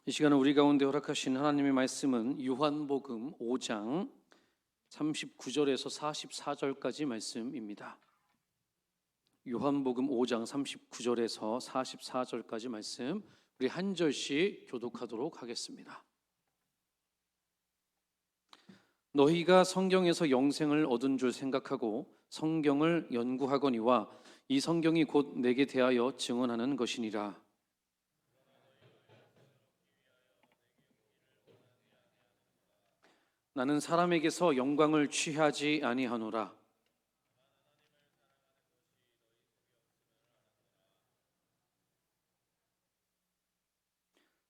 이 시간에 우리 가운데 허락하신 하나님의 말씀은 요한복음 5장 39절에서 44절까지 말씀입니다. 요한복음 5장 39절에서 44절까지 말씀, 우리 한 절씩 교독하도록 하겠습니다. 너희가 성경에서 영생을 얻은 줄 생각하고 성경을 연구하거니와 이 성경이 곧 내게 대하여 증언하는 것이니라. 나는 사람에게서 영광을 취하지 아니하노라.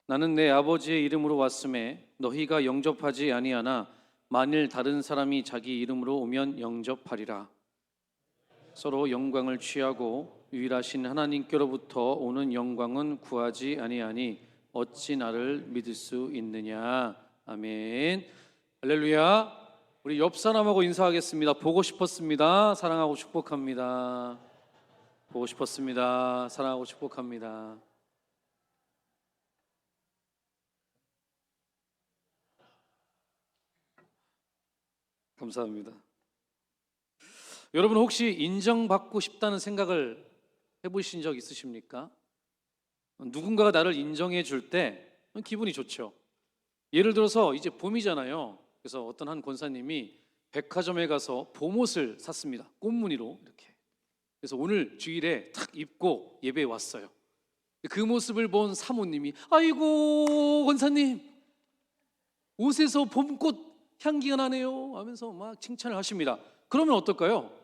나는 내 아버지의 이름으로 왔음에 너희가 영접하지 아니하나 만일 다른 사람이 자기 이름으로 오면 영접하리라. 서로 영광을 취하고 유일하신 하나님께로부터 오는 영광은 구하지 아니하니 어찌 나를 믿을 수 있느냐. 아멘. 할렐루야. 우리 옆 사람하고 인사하겠습니다. 보고 싶었습니다. 사랑하고 축복합니다. 보고 싶었습니다. 사랑하고 축복합니다. 감사합니다. 여러분 혹시 인정받고 싶다는 생각을 해보신 적 있으십니까? 누군가가 나를 인정해 줄 때 기분이 좋죠. 예를 들어서 이제 봄이잖아요. 그래서 어떤 한 권사님이 백화점에 가서 봄옷을 샀습니다. 꽃무늬로 이렇게. 그래서 오늘 주일에 탁 입고 예배에 왔어요. 그 모습을 본 사모님이 아이고 권사님 옷에서 봄꽃 향기가 나네요 하면서 막 칭찬을 하십니다. 그러면 어떨까요?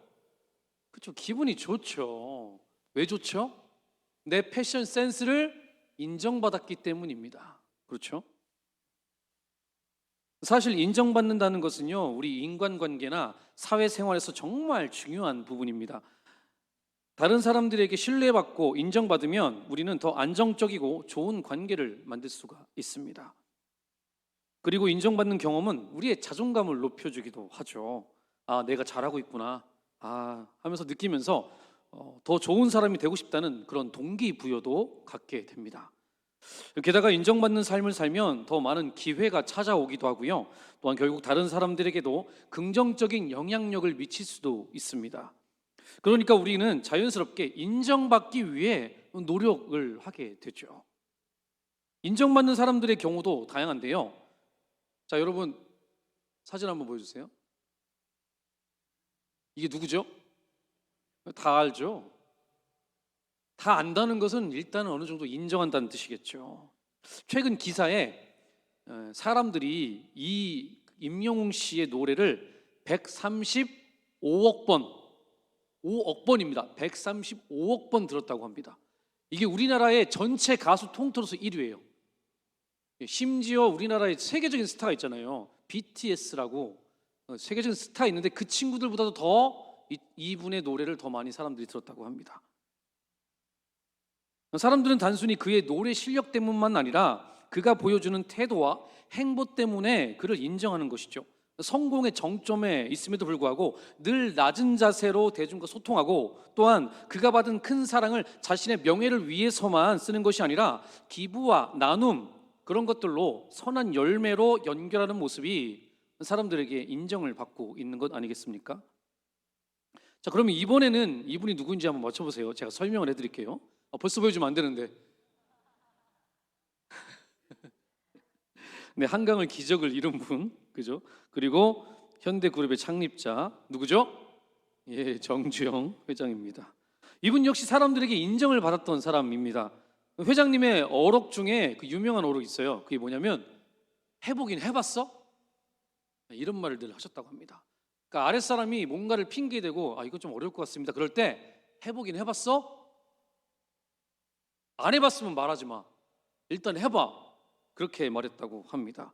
그렇죠. 기분이 좋죠. 왜 좋죠? 내 패션 센스를 인정받았기 때문입니다. 그렇죠? 사실 인정받는다는 것은요, 우리 인간관계나 사회생활에서 정말 중요한 부분입니다. 다른 사람들에게 신뢰받고 인정받으면 우리는 더 안정적이고 좋은 관계를 만들 수가 있습니다. 그리고 인정받는 경험은 우리의 자존감을 높여주기도 하죠. 아, 내가 잘하고 있구나. 하면서 느끼면서 더 좋은 사람이 되고 싶다는 그런 동기부여도 갖게 됩니다. 게다가 인정받는 삶을 살면 더 많은 기회가 찾아오기도 하고요. 또한 결국 다른 사람들에게도 긍정적인 영향력을 미칠 수도 있습니다. 그러니까 우리는 자연스럽게 인정받기 위해 노력을 하게 되죠. 인정받는 사람들의 경우도 다양한데요. 자, 여러분 사진 한번 보여주세요. 이게 누구죠? 다 알죠? 다 안다는 것은 일단 어느 정도 인정한다는 뜻이겠죠. 최근 기사에 사람들이 이 임영웅 씨의 노래를 135억 번, 5억 번입니다. 135억 번 들었다고 합니다. 이게 우리나라의 전체 가수 통틀어서 1위예요. 심지어 우리나라에 세계적인 스타가 있잖아요. BTS라고 세계적인 스타 있는데 그 친구들보다도 더 이분의 노래를 더 많이 사람들이 들었다고 합니다. 사람들은 단순히 그의 노래 실력 때문만 아니라 그가 보여주는 태도와 행보 때문에 그를 인정하는 것이죠. 성공의 정점에 있음에도 불구하고 늘 낮은 자세로 대중과 소통하고, 또한 그가 받은 큰 사랑을 자신의 명예를 위해서만 쓰는 것이 아니라 기부와 나눔, 그런 것들로 선한 열매로 연결하는 모습이 사람들에게 인정을 받고 있는 것 아니겠습니까? 자, 그러면 이번에는 이분이 누구인지 한번 맞춰보세요. 제가 설명을 해드릴게요. 벌써 보여주면 안 되는데. 네, 한강을 기적을 이룬 분, 그죠? 그리고 현대그룹의 창립자 누구죠? 예, 정주영 회장입니다. 이분 역시 사람들에게 인정을 받았던 사람입니다. 회장님의 어록 중에 그 유명한 어록이 있어요. 그게 뭐냐면 해보긴 해봤어? 이런 말을 늘 하셨다고 합니다. 그러니까 아랫사람이 뭔가를 핑계대고 이거 좀 어려울 것 같습니다. 그럴 때 해보긴 해봤어? 안 해봤으면 말하지 마. 일단 해봐. 그렇게 말했다고 합니다.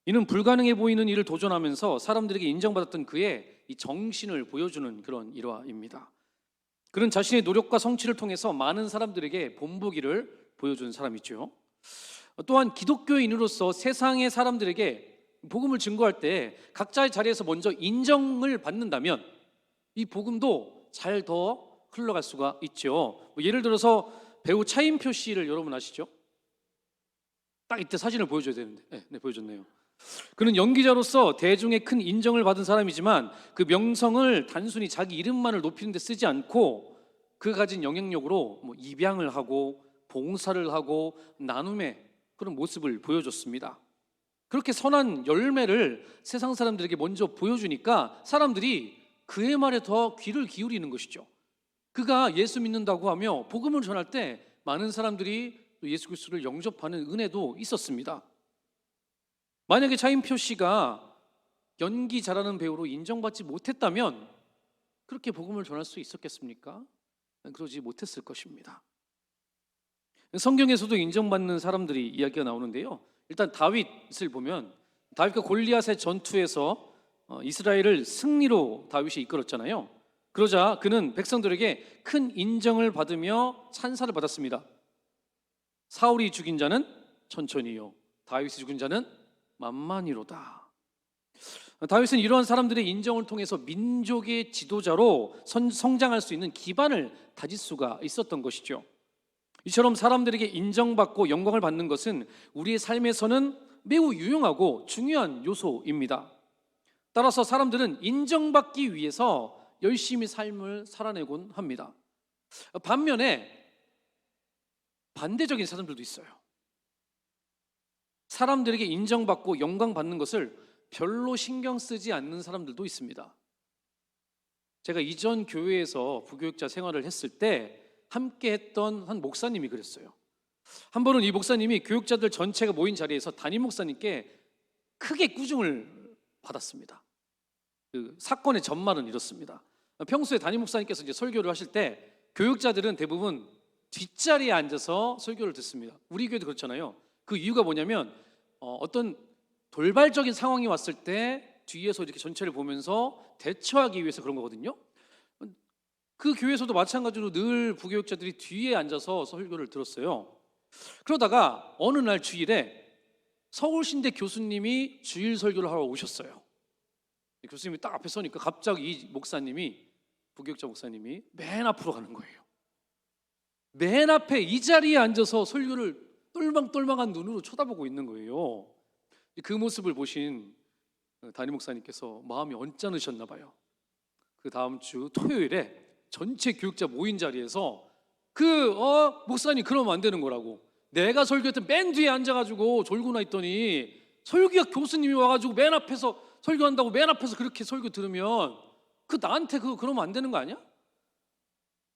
이는 불가능해 보이는 일을 도전하면서 사람들에게 인정받았던 그의 이 정신을 보여주는 그런 일화입니다. 그는 자신의 노력과 성취를 통해서 많은 사람들에게 본보기를 보여준 사람이죠. 또한 기독교인으로서 세상의 사람들에게 복음을 증거할 때 각자의 자리에서 먼저 인정을 받는다면 이 복음도 잘 더 흘러갈 수가 있죠. 예를 들어서 배우 차인표 씨를 여러분 아시죠? 딱 이때 사진을 보여줘야 되는데, 네, 보여줬네요. 그는 연기자로서 대중의 큰 인정을 받은 사람이지만 그 명성을 단순히 자기 이름만을 높이는 데 쓰지 않고 그 가진 영향력으로 입양을 하고 봉사를 하고 나눔의 그런 모습을 보여줬습니다. 그렇게 선한 열매를 세상 사람들에게 먼저 보여주니까 사람들이 그의 말에 더 귀를 기울이는 것이죠. 그가 예수 믿는다고 하며 복음을 전할 때 많은 사람들이 예수 그리스도를 영접하는 은혜도 있었습니다. 만약에 차인표 씨가 연기 잘하는 배우로 인정받지 못했다면 그렇게 복음을 전할 수 있었겠습니까? 그러지 못했을 것입니다. 성경에서도 인정받는 사람들이 이야기가 나오는데요. 일단 다윗을 보면 다윗과 골리앗의 전투에서 이스라엘을 승리로 다윗이 이끌었잖아요. 그러자 그는 백성들에게 큰 인정을 받으며 찬사를 받았습니다. 사울이 죽인 자는 천천히요, 다윗이 죽인 자는 만만히로다. 다윗은 이러한 사람들의 인정을 통해서 민족의 지도자로 성장할 수 있는 기반을 다질 수가 있었던 것이죠. 이처럼 사람들에게 인정받고 영광을 받는 것은 우리의 삶에서는 매우 유용하고 중요한 요소입니다. 따라서 사람들은 인정받기 위해서 열심히 삶을 살아내곤 합니다. 반면에 반대적인 사람들도 있어요. 사람들에게 인정받고 영광받는 것을 별로 신경 쓰지 않는 사람들도 있습니다. 제가 이전 교회에서 부교육자 생활을 했을 때 함께 했던 한 목사님이 그랬어요. 한 번은 이 목사님이 교육자들 전체가 모인 자리에서 담임 목사님께 크게 꾸중을 받았습니다. 그 사건의 전말은 이렇습니다. 평소에 담임 목사님께서 이제 설교를 하실 때 교육자들은 대부분 뒷자리에 앉아서 설교를 듣습니다. 우리 교회도 그렇잖아요. 그 이유가 뭐냐면 어떤 돌발적인 상황이 왔을 때 뒤에서 이렇게 전체를 보면서 대처하기 위해서 그런 거거든요. 그 교회에서도 마찬가지로 늘 부교육자들이 뒤에 앉아서 설교를 들었어요. 그러다가 어느 날 주일에 서울신대 교수님이 주일 설교를 하러 오셨어요. 교수님이 딱 앞에 서니까 갑자기 이 목사님이, 부교육자 목사님이 맨 앞으로 가는 거예요. 맨 앞에 이 자리에 앉아서 설교를 똘망똘망한 눈으로 쳐다보고 있는 거예요. 그 모습을 보신 담임 목사님께서 마음이 언짢으셨나 봐요. 그 다음 주 토요일에 전체 교육자 모인 자리에서 목사님 그러면 안 되는 거라고, 내가 설교했던 맨 뒤에 앉아가지고 졸고나 있더니 설교학 교수님이 와가지고 맨 앞에서 설교한다고 맨 앞에서 그렇게 설교 들으면 나한테 그러면 안 되는 거 아니야?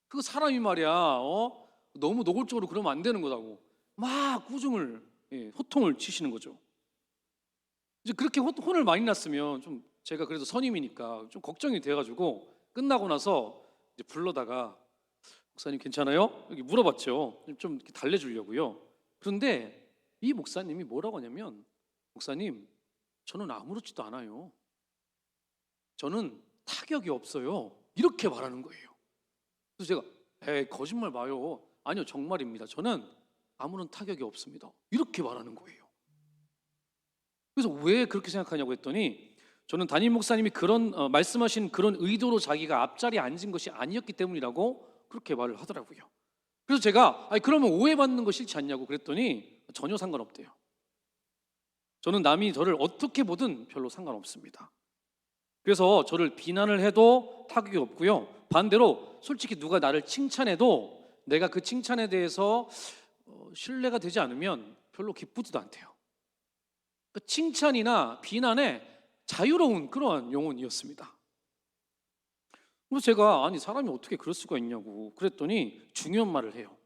그거 사람이 말이야 너무 노골적으로 그러면 안 되는 거라고 막 꾸중을, 호통을 치시는 거죠. 이제 그렇게 혼을 많이 났으면 좀 제가 그래도 선임이니까 좀 걱정이 돼가지고 끝나고 나서 이제 불러다가 목사님 괜찮아요? 이렇게 물어봤죠. 좀 이렇게 달래주려고요. 그런데 이 목사님이 뭐라고 하냐면, 목사님 저는 아무렇지도 않아요. 저는 타격이 없어요. 이렇게 말하는 거예요. 그래서 제가 거짓말 마요. 아니요 정말입니다. 저는 아무런 타격이 없습니다. 이렇게 말하는 거예요. 그래서 왜 그렇게 생각하냐고 했더니 저는 담임 목사님이 그런 말씀하신 그런 의도로 자기가 앞자리에 앉은 것이 아니었기 때문이라고 그렇게 말을 하더라고요. 그래서 제가 그러면 오해받는 거 싫지 않냐고 그랬더니 전혀 상관없대요. 저는 남이 저를 어떻게 보든 별로 상관없습니다. 그래서 저를 비난을 해도 타격이 없고요. 반대로 솔직히 누가 나를 칭찬해도 내가 그 칭찬에 대해서 신뢰가 되지 않으면 별로 기쁘지도 않대요. 칭찬이나 비난에 자유로운 그러한 영혼이었습니다. 그래서 제가 사람이 어떻게 그럴 수가 있냐고 그랬더니 중요한 말을 해요.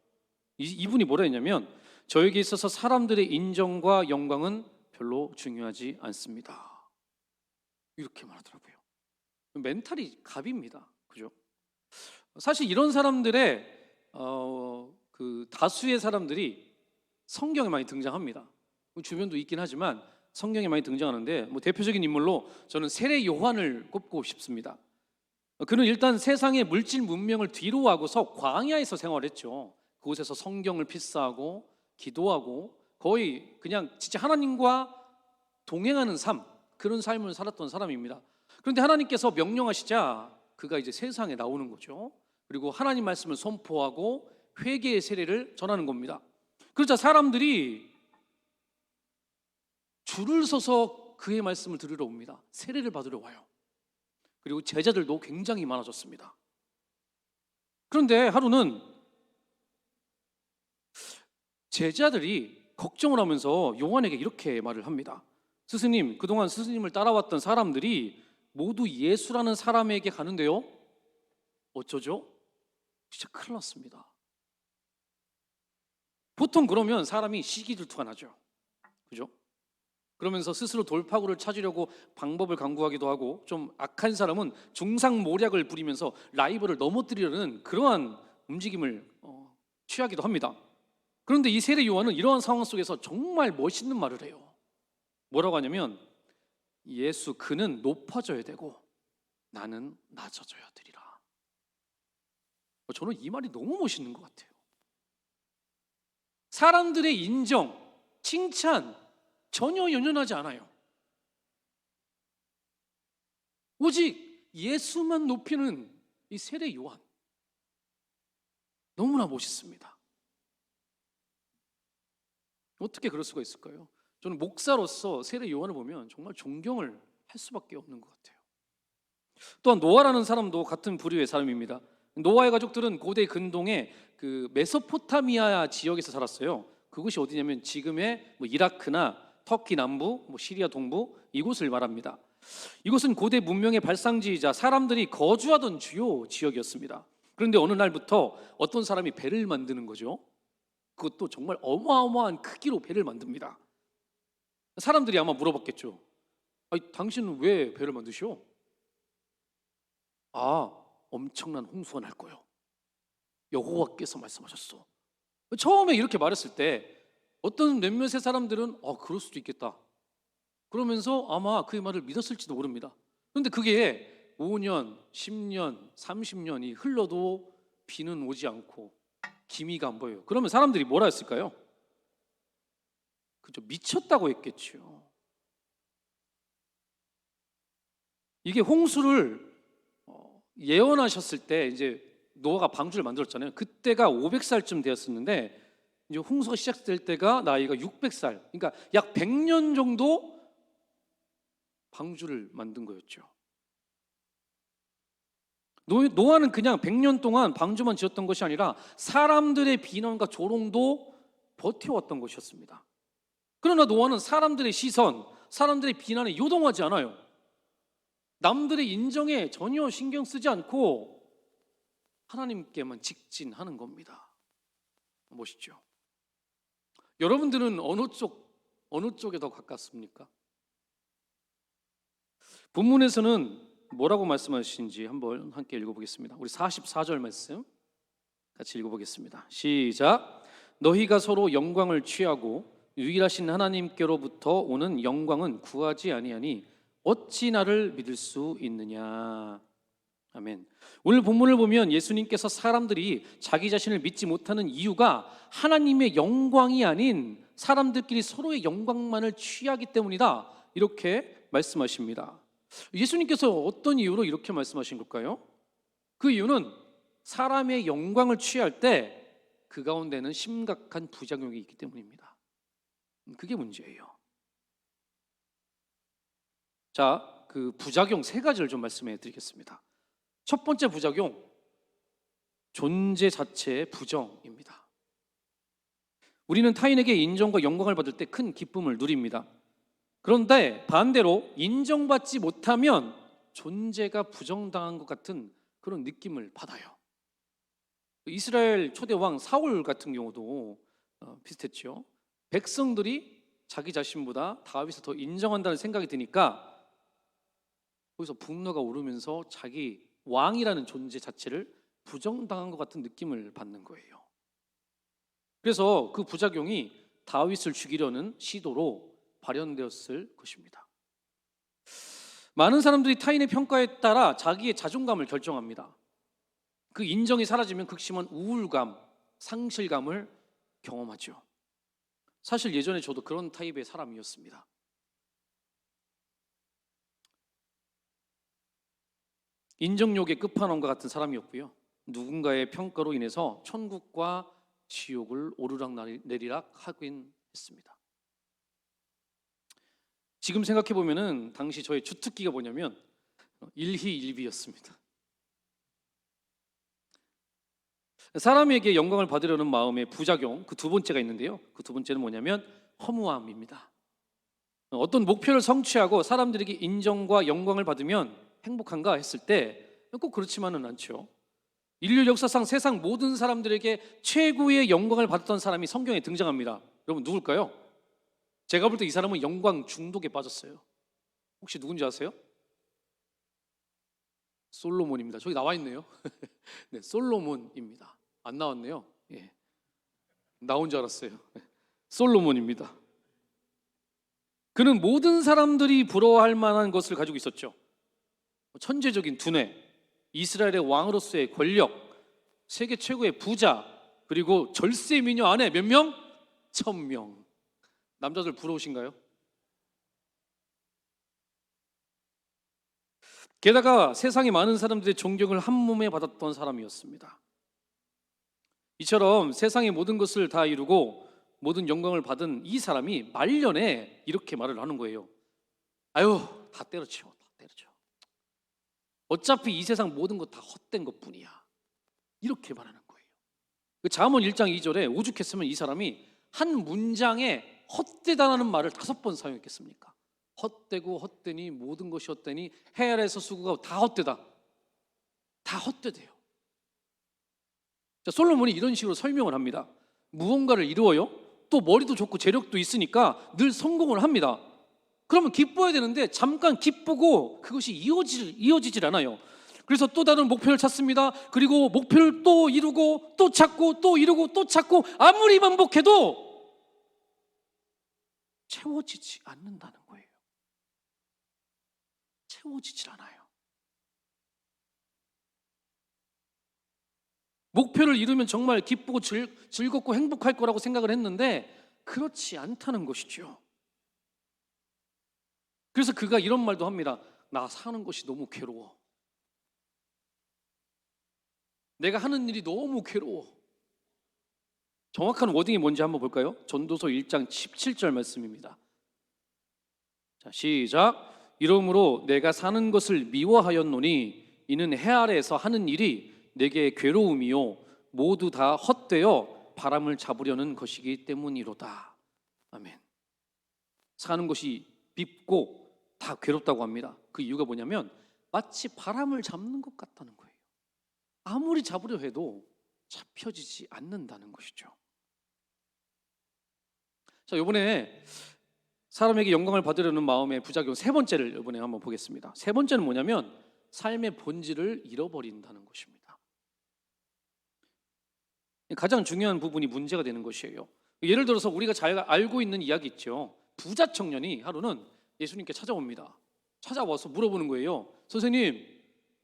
이분이 뭐라 했냐면, 저에게 있어서 사람들의 인정과 영광은 별로 중요하지 않습니다. 이렇게 말하더라고요. 멘탈이 갑입니다. 그죠? 사실 이런 사람들의 그 다수의 사람들이 성경에 많이 등장합니다. 주변도 있긴 하지만 성경에 많이 등장하는데 대표적인 인물로 저는 세례 요한을 꼽고 싶습니다. 그는 일단 세상의 물질 문명을 뒤로하고서 광야에서 생활했죠. 그곳에서 성경을 필사하고 기도하고 거의 그냥 진짜 하나님과 동행하는 삶, 그런 삶을 살았던 사람입니다. 그런데 하나님께서 명령하시자 그가 이제 세상에 나오는 거죠. 그리고 하나님 말씀을 선포하고 회개의 세례를 전하는 겁니다. 그러자 사람들이 줄을 서서 그의 말씀을 들으러 옵니다. 세례를 받으러 와요. 그리고 제자들도 굉장히 많아졌습니다. 그런데 하루는 제자들이 걱정을 하면서 요한에게 이렇게 말을 합니다. 스승님, 그동안 스승님을 따라왔던 사람들이 모두 예수라는 사람에게 가는데요, 어쩌죠? 진짜 큰일 났습니다. 보통 그러면 사람이 시기질투가 나죠. 그죠? 그러면서 스스로 돌파구를 찾으려고 방법을 강구하기도 하고, 좀 악한 사람은 중상모략을 부리면서 라이벌을 넘어뜨리려는 그러한 움직임을 취하기도 합니다. 그런데 이 세례 요한은 이러한 상황 속에서 정말 멋있는 말을 해요. 뭐라고 하냐면, 예수 그는 높아져야 되고 나는 낮아져야 되리라. 저는 이 말이 너무 멋있는 것 같아요. 사람들의 인정, 칭찬 전혀 연연하지 않아요. 오직 예수만 높이는 이 세례 요한, 너무나 멋있습니다. 어떻게 그럴 수가 있을까요? 저는 목사로서 세례 요한을 보면 정말 존경을 할 수밖에 없는 것 같아요. 또한 노아라는 사람도 같은 부류의 사람입니다. 노아의 가족들은 고대 근동의 그 메소포타미아 지역에서 살았어요. 그곳이 어디냐면 지금의 이라크나 터키 남부, 시리아 동부 이곳을 말합니다. 이곳은 고대 문명의 발상지이자 사람들이 거주하던 주요 지역이었습니다. 그런데 어느 날부터 어떤 사람이 배를 만드는 거죠. 그것도 정말 어마어마한 크기로 배를 만듭니다. 사람들이 아마 물어봤겠죠. 아니, 당신은 왜 배를 만드시오? 엄청난 홍수가 날 거예요. 여호와께서 말씀하셨어. 처음에 이렇게 말했을 때 어떤 몇몇의 사람들은 그럴 수도 있겠다 그러면서 아마 그의 말을 믿었을지도 모릅니다. 그런데 그게 5년, 10년, 30년이 흘러도 비는 오지 않고 기미가 안 보여요. 그러면 사람들이 뭐라 했을까요? 그죠, 미쳤다고 했겠죠. 이게 홍수를 예언하셨을 때 이제 노아가 방주를 만들었잖아요. 그때가 500살쯤 되었었는데 이제 홍수가 시작될 때가 나이가 600살, 그러니까 약 100년 정도 방주를 만든 거였죠. 노아는 그냥 100년 동안 방주만 지었던 것이 아니라 사람들의 비난과 조롱도 버텨왔던 것이었습니다. 그러나 노아는 사람들의 시선, 사람들의 비난에 요동하지 않아요. 남들의 인정에 전혀 신경 쓰지 않고 하나님께만 직진하는 겁니다. 멋있죠? 여러분들은 어느 쪽에 더 가깝습니까? 본문에서는 뭐라고 말씀하시는지 한번 함께 읽어보겠습니다. 우리 44절 말씀 같이 읽어보겠습니다. 시작. 너희가 서로 영광을 취하고 유일하신 하나님께로부터 오는 영광은 구하지 아니하니 어찌 나를 믿을 수 있느냐. 아멘. 오늘 본문을 보면 예수님께서 사람들이 자기 자신을 믿지 못하는 이유가 하나님의 영광이 아닌 사람들끼리 서로의 영광만을 취하기 때문이다, 이렇게 말씀하십니다. 예수님께서 어떤 이유로 이렇게 말씀하신 걸까요? 그 이유는 사람의 영광을 취할 때 그 가운데는 심각한 부작용이 있기 때문입니다. 그게 문제예요. 자, 그 부작용 3가지를 좀 말씀해 드리겠습니다. 첫 번째 부작용, 존재 자체의 부정입니다. 우리는 타인에게 인정과 영광을 받을 때 큰 기쁨을 누립니다. 그런데 반대로 인정받지 못하면 존재가 부정당한 것 같은 그런 느낌을 받아요. 이스라엘 초대 왕 사울 같은 경우도 비슷했죠. 백성들이 자기 자신보다 다윗을 더 인정한다는 생각이 드니까 거기서 분노가 오르면서 자기 왕이라는 존재 자체를 부정당한 것 같은 느낌을 받는 거예요. 그래서 그 부작용이 다윗을 죽이려는 시도로 발현되었을 것입니다. 많은 사람들이 타인의 평가에 따라 자기의 자존감을 결정합니다. 그 인정이 사라지면 극심한 우울감, 상실감을 경험하죠. 사실 예전에 저도 그런 타입의 사람이었습니다. 인정욕의 끝판왕과 같은 사람이었고요. 누군가의 평가로 인해서 천국과 지옥을 오르락내리락 하긴 했습니다. 지금 생각해 보면은 당시 저의 주특기가 뭐냐면 일희일비였습니다. 사람에게 영광을 받으려는 마음의 부작용, 그 두 번째가 있는데요. 그 두 번째는 뭐냐면 허무함입니다. 어떤 목표를 성취하고 사람들에게 인정과 영광을 받으면 행복한가 했을 때 꼭 그렇지만은 않죠. 인류 역사상 세상 모든 사람들에게 최고의 영광을 받았던 사람이 성경에 등장합니다. 여러분 누굴까요? 제가 볼 때 이 사람은 영광 중독에 빠졌어요. 혹시 누군지 아세요? 솔로몬입니다. 저기 나와 있네요. 네, 솔로몬입니다. 안 나왔네요. 예. 나온 줄 알았어요. 솔로몬입니다. 그는 모든 사람들이 부러워할 만한 것을 가지고 있었죠. 천재적인 두뇌, 이스라엘의 왕으로서의 권력, 세계 최고의 부자, 그리고 절세 미녀 아내 몇 명? 1000명. 남자들 부러우신가요? 게다가 세상의 많은 사람들의 존경을 한 몸에 받았던 사람이었습니다. 이처럼 세상의 모든 것을 다 이루고 모든 영광을 받은 이 사람이 말년에 이렇게 말을 하는 거예요. 아유, 다 때려치워, 다 때려쳐. 어차피 이 세상 모든 것 다 헛된 것뿐이야. 이렇게 말하는 거예요. 잠언 1장 2절에 오죽했으면 이 사람이 한 문장에 헛되다라는 말을 5번 사용했겠습니까? 헛되고 헛되니 모든 것이 헛되니 해 아래에서 수고가 다 헛되다. 다 헛되대요. 자, 솔로몬이 이런 식으로 설명을 합니다. 무언가를 이루어요. 또 머리도 좋고 재력도 있으니까 늘 성공을 합니다. 그러면 기뻐야 되는데 잠깐 기쁘고 그것이 이어지질 않아요. 그래서 또 다른 목표를 찾습니다. 그리고 목표를 또 이루고 또 찾고 또 이루고 또 찾고 아무리 반복해도 채워지지 않는다는 거예요. 채워지질 않아요. 목표를 이루면 정말 기쁘고 즐겁고 행복할 거라고 생각을 했는데 그렇지 않다는 것이죠. 그래서 그가 이런 말도 합니다. 나 사는 것이 너무 괴로워. 내가 하는 일이 너무 괴로워. 정확한 워딩이 뭔지 한번 볼까요? 전도서 1장 17절 말씀입니다. 자, 시작. 이러므로 내가 사는 것을 미워하였노니 이는 해 아래에서 하는 일이 내게 괴로움이요 모두 다 헛되어 바람을 잡으려는 것이기 때문이로다. 아멘. 사는 것이 밉고 다 괴롭다고 합니다. 그 이유가 뭐냐면 마치 바람을 잡는 것 같다는 거예요. 아무리 잡으려 해도 잡혀지지 않는다는 것이죠. 자, 이번에 사람에게 영광을 받으려는 마음의 부작용 세 번째를 이번에 한번 보겠습니다. 세 번째는 뭐냐면 삶의 본질을 잃어버린다는 것입니다. 가장 중요한 부분이 문제가 되는 것이에요. 예를 들어서 우리가 잘 알고 있는 이야기 있죠. 부자 청년이 하루는 예수님께 찾아옵니다. 찾아와서 물어보는 거예요. 선생님,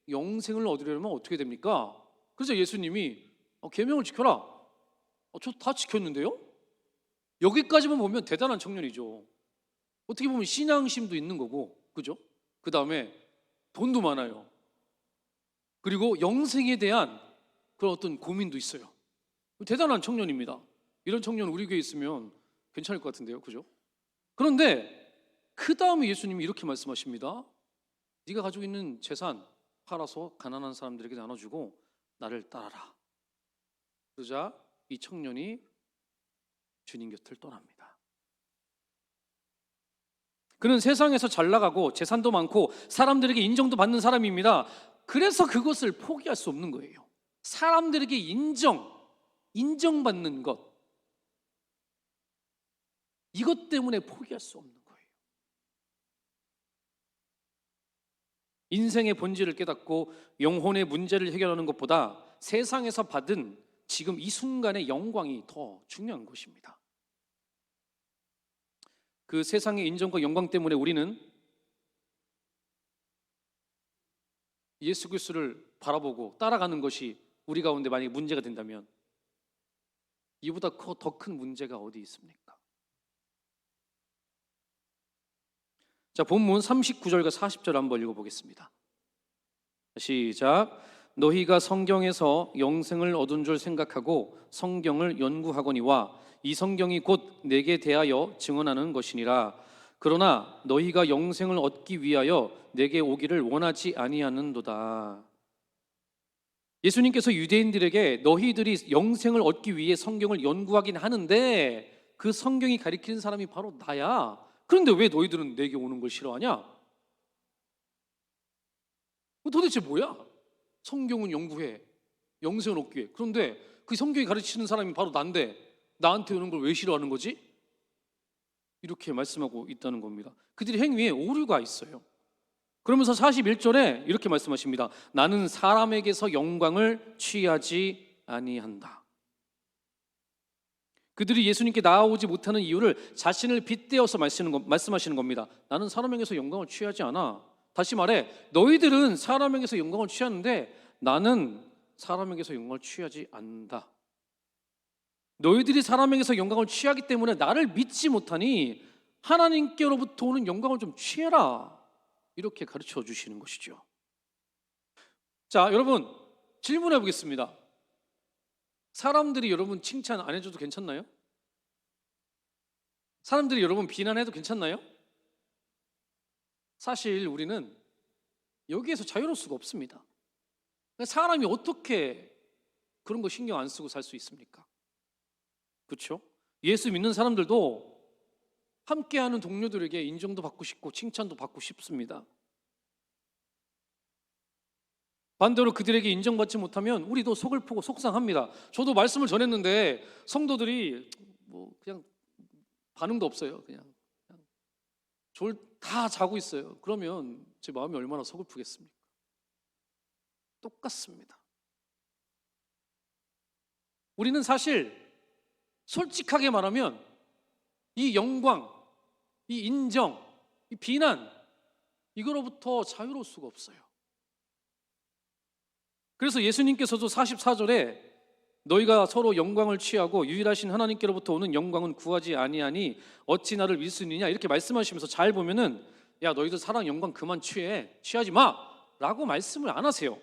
영생을 얻으려면 어떻게 됩니까? 그래서 예수님이 계명을 지켜라. 저 다 지켰는데요? 여기까지만 보면 대단한 청년이죠. 어떻게 보면 신앙심도 있는 거고, 그죠? 그 다음에 돈도 많아요. 그리고 영생에 대한 그런 어떤 고민도 있어요. 대단한 청년입니다. 이런 청년 우리 교회에 있으면 괜찮을 것 같은데요, 그죠? 그런데 그 다음에 예수님이 이렇게 말씀하십니다. 네가 가지고 있는 재산 팔아서 가난한 사람들에게 나눠주고 나를 따라라. 그러자 이 청년이 주님 곁을 떠납니다. 그는 세상에서 잘 나가고 재산도 많고 사람들에게 인정도 받는 사람입니다. 그래서 그것을 포기할 수 없는 거예요. 사람들에게 인정받는 것, 이것 때문에 포기할 수 없는 거예요. 인생의 본질을 깨닫고 영혼의 문제를 해결하는 것보다 세상에서 받은 지금 이 순간의 영광이 더 중요한 것입니다. 그 세상의 인정과 영광 때문에 우리는 예수 그리스도를 바라보고 따라가는 것이 우리 가운데 만약에 문제가 된다면 이보다 더 큰 문제가 어디 있습니까? 자, 본문 39절과 40절 한번 읽어보겠습니다. 시작. 너희가 성경에서 영생을 얻은 줄 생각하고 성경을 연구하거니와 이 성경이 곧 내게 대하여 증언하는 것이니라. 그러나 너희가 영생을 얻기 위하여 내게 오기를 원하지 아니하는도다. 예수님께서 유대인들에게 너희들이 영생을 얻기 위해 성경을 연구하긴 하는데 그 성경이 가리키는 사람이 바로 나야. 그런데 왜 너희들은 내게 오는 걸 싫어하냐? 도대체 뭐야? 성경은 연구해, 영생을 얻기 위해. 그런데 그 성경이 가르치는 사람이 바로 난데 나한테 오는 걸 왜 싫어하는 거지? 이렇게 말씀하고 있다는 겁니다. 그들의 행위에 오류가 있어요. 그러면서 41절에 이렇게 말씀하십니다. 나는 사람에게서 영광을 취하지 아니한다. 그들이 예수님께 나아오지 못하는 이유를 자신을 빗대어서 말씀하시는 겁니다. 나는 사람에게서 영광을 취하지 않아. 다시 말해, 너희들은 사람에게서 영광을 취하는데 나는 사람에게서 영광을 취하지 않는다. 너희들이 사람에게서 영광을 취하기 때문에 나를 믿지 못하니 하나님께로부터 오는 영광을 좀 취해라. 이렇게 가르쳐 주시는 것이죠. 자, 여러분 질문해 보겠습니다. 사람들이 여러분 칭찬 안 해줘도 괜찮나요? 사람들이 여러분 비난해도 괜찮나요? 사실 우리는 여기에서 자유로울 수가 없습니다. 사람이 어떻게 그런 거 신경 안 쓰고 살 수 있습니까? 그렇죠? 예수 믿는 사람들도 함께하는 동료들에게 인정도 받고 싶고 칭찬도 받고 싶습니다. 반대로 그들에게 인정받지 못하면 우리도 속을프고 속상합니다. 저도 말씀을 전했는데 성도들이 뭐 그냥 반응도 없어요. 그냥 다 자고 있어요. 그러면 제 마음이 얼마나 서글프겠습니까? 똑같습니다. 우리는 사실 솔직하게 말하면 이 영광, 이 인정, 이 비난 이거로부터 자유로울 수가 없어요. 그래서 예수님께서도 44절에 너희가 서로 영광을 취하고 유일하신 하나님께로부터 오는 영광은 구하지 아니하니 어찌 나를 믿으느냐 이렇게 말씀하시면서 잘 보면은 야 너희들 사랑 영광 그만 취하지 마 라고 말씀을 안 하세요.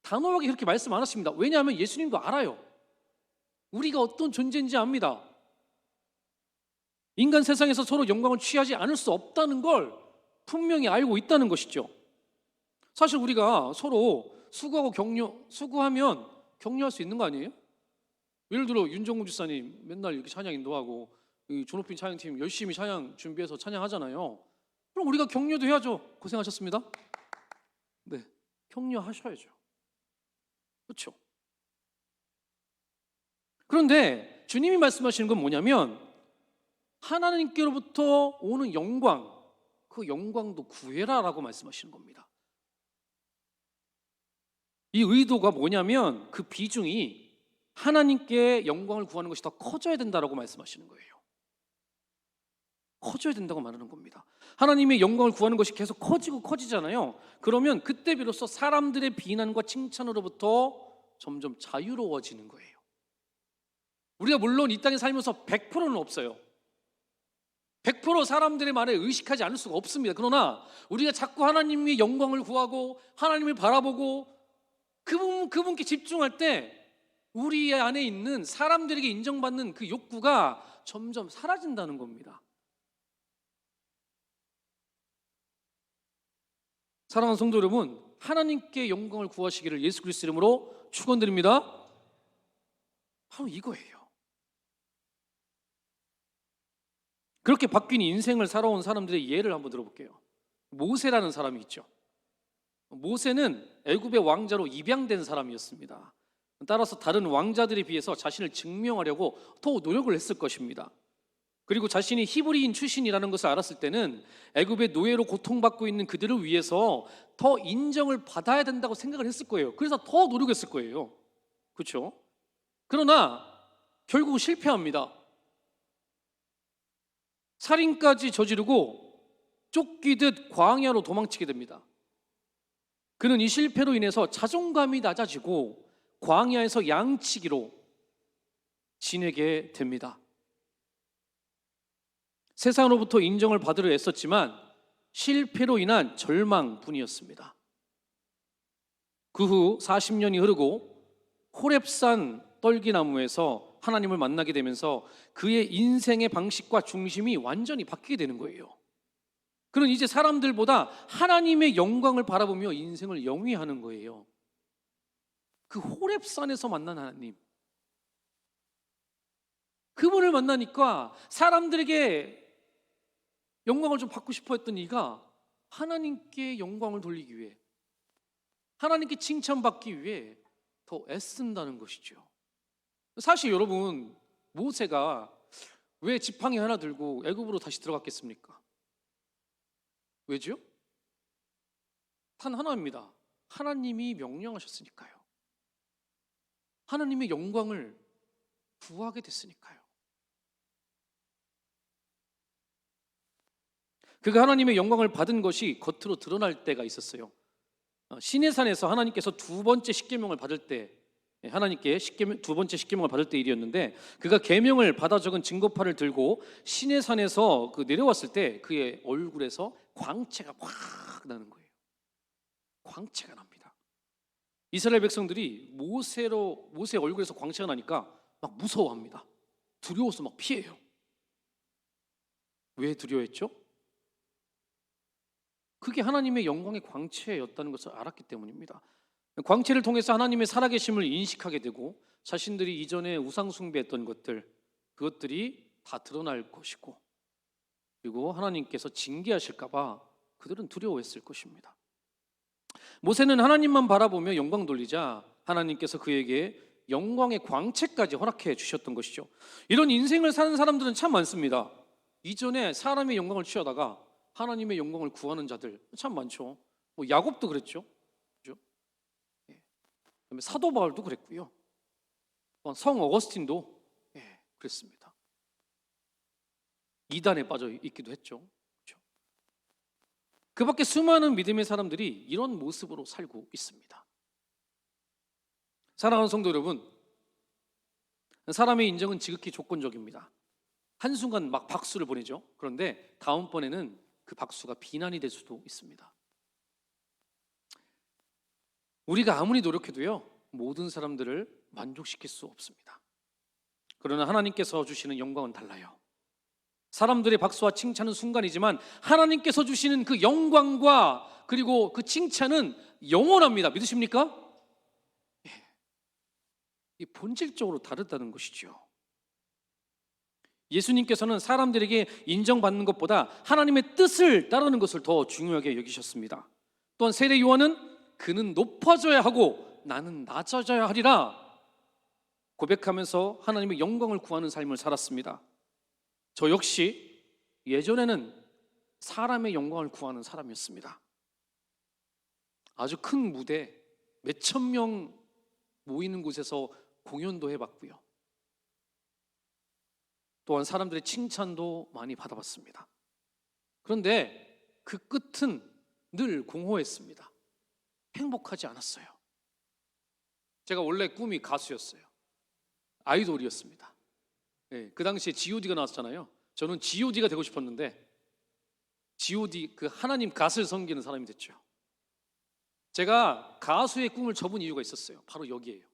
단호하게 그렇게 말씀 안 하십니다. 왜냐하면 예수님도 알아요. 우리가 어떤 존재인지 압니다. 인간 세상에서 서로 영광을 취하지 않을 수 없다는 걸 분명히 알고 있다는 것이죠. 사실 우리가 서로 수고하면 격려할 수 있는 거 아니에요? 예를 들어 윤정훈 집사님 맨날 이렇게 찬양 인도하고 존오핀 찬양팀 열심히 찬양 준비해서 찬양하잖아요. 그럼 우리가 격려도 해야죠. 고생하셨습니다. 네, 격려하셔야죠. 그렇죠? 그런데 주님이 말씀하시는 건 뭐냐면 하나님께로부터 오는 영광, 그 영광도 구해라라고 말씀하시는 겁니다. 이 의도가 뭐냐면 그 비중이 하나님께 영광을 구하는 것이 더 커져야 된다라고 말씀하시는 거예요. 커져야 된다고 말하는 겁니다. 하나님의 영광을 구하는 것이 계속 커지잖아요. 그러면 그때 비로소 사람들의 비난과 칭찬으로부터 점점 자유로워지는 거예요. 우리가 물론 이 땅에 살면서 100%는 없어요. 100% 사람들의 말에 의식하지 않을 수가 없습니다. 그러나 우리가 자꾸 하나님의 영광을 구하고 하나님을 바라보고 그분께 집중할 때 우리 안에 있는 사람들에게 인정받는 그 욕구가 점점 사라진다는 겁니다. 사랑하는 성도 여러분, 하나님께 영광을 구하시기를 예수 그리스도 이름으로 축원드립니다. 바로 이거예요. 그렇게 바뀐 인생을 살아온 사람들의 예를 한번 들어볼게요. 모세라는 사람이 있죠. 모세는 애굽의 왕자로 입양된 사람이었습니다. 따라서 다른 왕자들에 비해서 자신을 증명하려고 더 노력을 했을 것입니다. 그리고 자신이 히브리인 출신이라는 것을 알았을 때는 애굽의 노예로 고통받고 있는 그들을 위해서 더 인정을 받아야 된다고 생각을 했을 거예요. 그래서 더 노력했을 거예요. 그렇죠? 그러나 결국 실패합니다. 살인까지 저지르고 쫓기듯 광야로 도망치게 됩니다. 그는 이 실패로 인해서 자존감이 낮아지고 광야에서 양치기로 지내게 됩니다. 세상으로부터 인정을 받으려 애썼지만 실패로 인한 절망뿐이었습니다. 그 후 40년이 흐르고 호렙산 떨기나무에서 하나님을 만나게 되면서 그의 인생의 방식과 중심이 완전히 바뀌게 되는 거예요. 그는 이제 사람들보다 하나님의 영광을 바라보며 인생을 영위하는 거예요. 그 호렙산에서 만난 하나님, 그분을 만나니까 사람들에게 영광을 좀 받고 싶어 했던 이가 하나님께 영광을 돌리기 위해, 하나님께 칭찬받기 위해 더 애쓴다는 것이죠. 사실 여러분, 모세가 왜 지팡이 하나 들고 애굽으로 다시 들어갔겠습니까? 왜죠? 단 하나입니다. 하나님이 명령하셨으니까요. 하나님의 영광을 구하게 됐으니까요. 그가 하나님의 영광을 받은 것이 겉으로 드러날 때가 있었어요. 시내산에서 하나님께서 두 번째 십계명을 받을 때, 하나님께 두 번째 십계명을 받을 때 일이었는데, 그가 계명을 받아 적은 증거판을 들고 시내산에서 내려왔을 때 그의 얼굴에서 광채가 확 나는 거예요. 광채가 납니다. 이스라엘 백성들이 모세 얼굴에서 광채가 나니까 막 무서워합니다. 두려워서 막 피해요. 왜 두려워했죠? 그게 하나님의 영광의 광채였다는 것을 알았기 때문입니다. 광채를 통해서 하나님의 살아계심을 인식하게 되고 자신들이 이전에 우상 숭배했던 그것들이 다 드러날 것이고, 그리고 하나님께서 징계하실까 봐 그들은 두려워했을 것입니다. 모세는 하나님만 바라보며 영광 돌리자 하나님께서 그에게 영광의 광채까지 허락해 주셨던 것이죠. 이런 인생을 사는 사람들은 참 많습니다. 이전에 사람의 영광을 취하다가 하나님의 영광을 구하는 자들 참 많죠. 야곱도 그랬죠. 그죠? 그다음에 사도 바울도 그랬고요. 성 어거스틴도 그랬습니다. 이단에 빠져 있기도 했죠. 그렇죠? 그 밖에 수많은 믿음의 사람들이 이런 모습으로 살고 있습니다. 사랑하는 성도 여러분, 사람의 인정은 지극히 조건적입니다. 한순간 막 박수를 보내죠. 그런데 다음번에는 그 박수가 비난이 될 수도 있습니다. 우리가 아무리 노력해도요, 모든 사람들을 만족시킬 수 없습니다. 그러나 하나님께서 주시는 영광은 달라요. 사람들의 박수와 칭찬은 순간이지만 하나님께서 주시는 그 영광과 그리고 그 칭찬은 영원합니다. 믿으십니까? 이 본질적으로 다르다는 것이죠. 예수님께서는 사람들에게 인정받는 것보다 하나님의 뜻을 따르는 것을 더 중요하게 여기셨습니다. 또한 세례 요한은 그는 높아져야 하고 나는 낮아져야 하리라 고백하면서 하나님의 영광을 구하는 삶을 살았습니다. 저 역시 예전에는 사람의 영광을 구하는 사람이었습니다. 아주 큰 무대, 몇천 명 모이는 곳에서 공연도 해봤고요. 또한 사람들의 칭찬도 많이 받아봤습니다. 그런데 그 끝은 늘 공허했습니다. 행복하지 않았어요. 제가 원래 꿈이 가수였어요. 아이돌이었습니다. 그 당시에 G.O.D가 나왔잖아요. 저는 G.O.D가 되고 싶었는데 G.O.D, 그 하나님 갓을 섬기는 사람이 됐죠. 제가 가수의 꿈을 접은 이유가 있었어요. 바로 여기에요.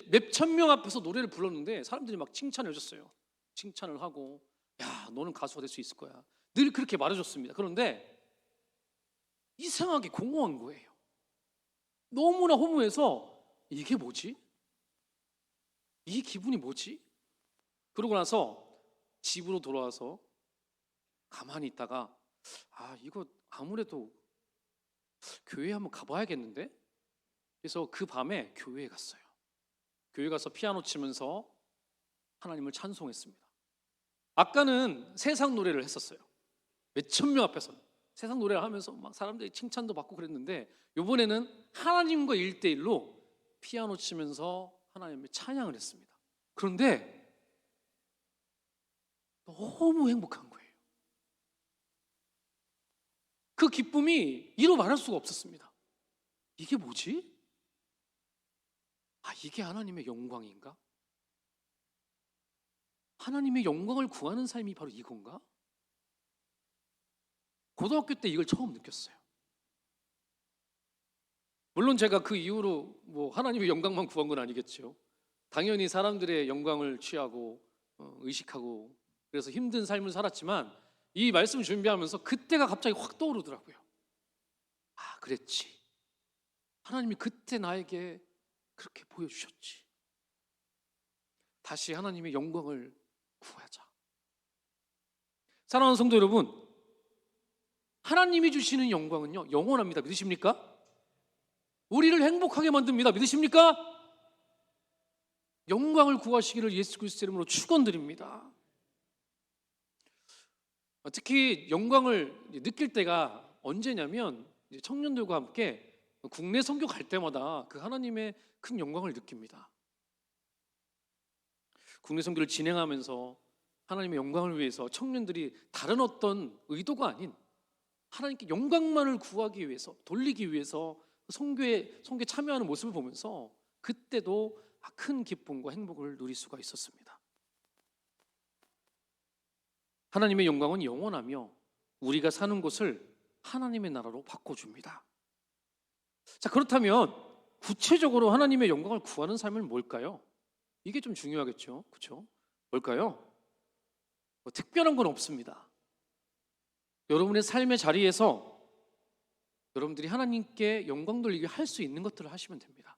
몇천 명 앞에서 노래를 불렀는데 사람들이 막 칭찬을 해줬어요. 칭찬을 하고, 야, 너는 가수가 될 수 있을 거야. 늘 그렇게 말해줬습니다. 그런데 이상하게 공허한 거예요. 너무나 허무해서 이게 뭐지? 이 기분이 뭐지? 그러고 나서 집으로 돌아와서 가만히 있다가 이거 아무래도 교회에 한번 가봐야겠는데? 그래서 그 밤에 교회에 갔어요. 교회 가서 피아노 치면서 하나님을 찬송했습니다. 아까는 세상 노래를 했었어요. 몇천 명 앞에서 세상 노래를 하면서 막 사람들이 칭찬도 받고 그랬는데, 이번에는 하나님과 1대1로 피아노 치면서 하나님의 찬양을 했습니다. 그런데 너무 행복한 거예요. 그 기쁨이 이루 말할 수가 없었습니다. 이게 뭐지? 이게 하나님의 영광인가? 하나님의 영광을 구하는 삶이 바로 이건가? 고등학교 때 이걸 처음 느꼈어요. 물론 제가 그 이후로 하나님의 영광만 구한 건 아니겠죠. 당연히 사람들의 영광을 취하고 의식하고 그래서 힘든 삶을 살았지만 이 말씀 준비하면서 그때가 갑자기 확 떠오르더라고요. 아, 그랬지. 하나님이 그때 나에게 그렇게 보여주셨지. 다시 하나님의 영광을 구하자. 사랑하는 성도 여러분, 하나님이 주시는 영광은요 영원합니다. 믿으십니까? 우리를 행복하게 만듭니다. 믿으십니까? 영광을 구하시기를 예수 그리스도 이름으로 축원드립니다. 특히 영광을 느낄 때가 언제냐면 청년들과 함께 국내 선교 갈 때마다 그 하나님의 큰 영광을 느낍니다. 국내 선교를 진행하면서 하나님의 영광을 위해서 청년들이 다른 어떤 의도가 아닌 하나님께 영광만을 구하기 위해서, 돌리기 위해서 선교에 참여하는 모습을 보면서 그때도 큰 기쁨과 행복을 누릴 수가 있었습니다. 하나님의 영광은 영원하며 우리가 사는 곳을 하나님의 나라로 바꿔줍니다. 자, 그렇다면 구체적으로 하나님의 영광을 구하는 삶은 뭘까요? 이게 좀 중요하겠죠, 그렇죠? 뭘까요? 특별한 건 없습니다. 여러분의 삶의 자리에서 여러분들이 하나님께 영광 돌리게 할 수 있는 것들을 하시면 됩니다.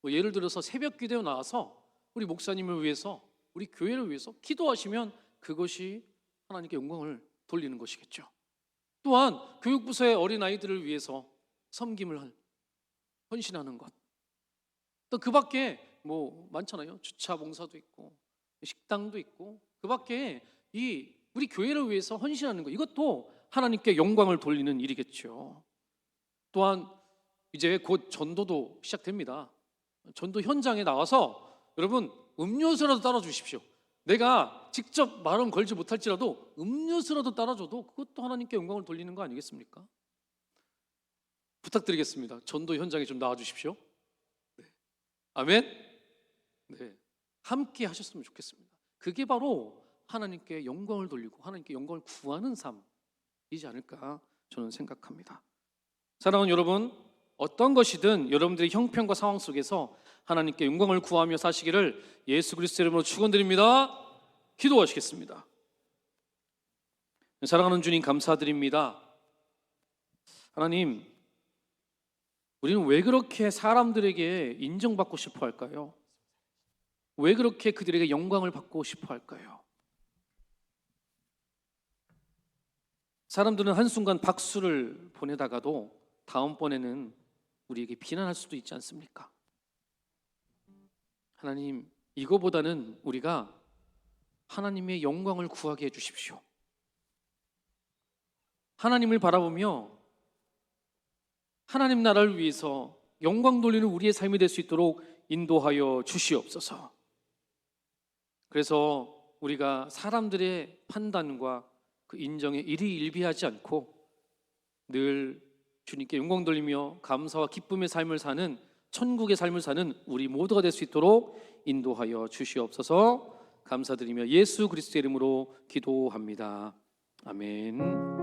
예를 들어서 새벽 기도에 나와서 우리 목사님을 위해서, 우리 교회를 위해서 기도하시면 그것이 하나님께 영광을 돌리는 것이겠죠. 또한 교육부서의 어린아이들을 위해서 섬김을 헌신하는 것, 또 그 밖에 많잖아요. 주차 봉사도 있고 식당도 있고 그 밖에 우리 교회를 위해서 헌신하는 것, 이것도 하나님께 영광을 돌리는 일이겠죠. 또한 이제 곧 전도도 시작됩니다. 전도 현장에 나와서 여러분 음료수라도 따라주십시오. 내가 직접 말은 걸지 못할지라도 음료수라도 따라줘도 그것도 하나님께 영광을 돌리는 거 아니겠습니까? 부탁드리겠습니다. 전도 현장에 좀 나와주십시오. 네. 아멘. 네, 함께 하셨으면 좋겠습니다. 그게 바로 하나님께 영광을 돌리고 하나님께 영광을 구하는 삶이지 않을까 저는 생각합니다. 사랑하는 여러분, 어떤 것이든 여러분들의 형편과 상황 속에서 하나님께 영광을 구하며 사시기를 예수 그리스도 이름으로 축원드립니다. 기도하시겠습니다. 사랑하는 주님, 감사드립니다. 하나님, 우리는 왜 그렇게 사람들에게 인정받고 싶어 할까요? 왜 그렇게 그들에게 영광을 받고 싶어 할까요? 사람들은 한순간 박수를 보내다가도 다음번에는 우리에게 비난할 수도 있지 않습니까? 하나님, 이거보다는 우리가 하나님의 영광을 구하게 해주십시오. 하나님을 바라보며 하나님 나라를 위해서 영광 돌리는 우리의 삶이 될 수 있도록 인도하여 주시옵소서. 그래서 우리가 사람들의 판단과 그 인정에 일희일비하지 않고 늘 주님께 영광 돌리며 감사와 기쁨의 삶을 사는, 천국의 삶을 사는 우리 모두가 될 수 있도록 인도하여 주시옵소서. 감사드리며 예수 그리스도의 이름으로 기도합니다. 아멘.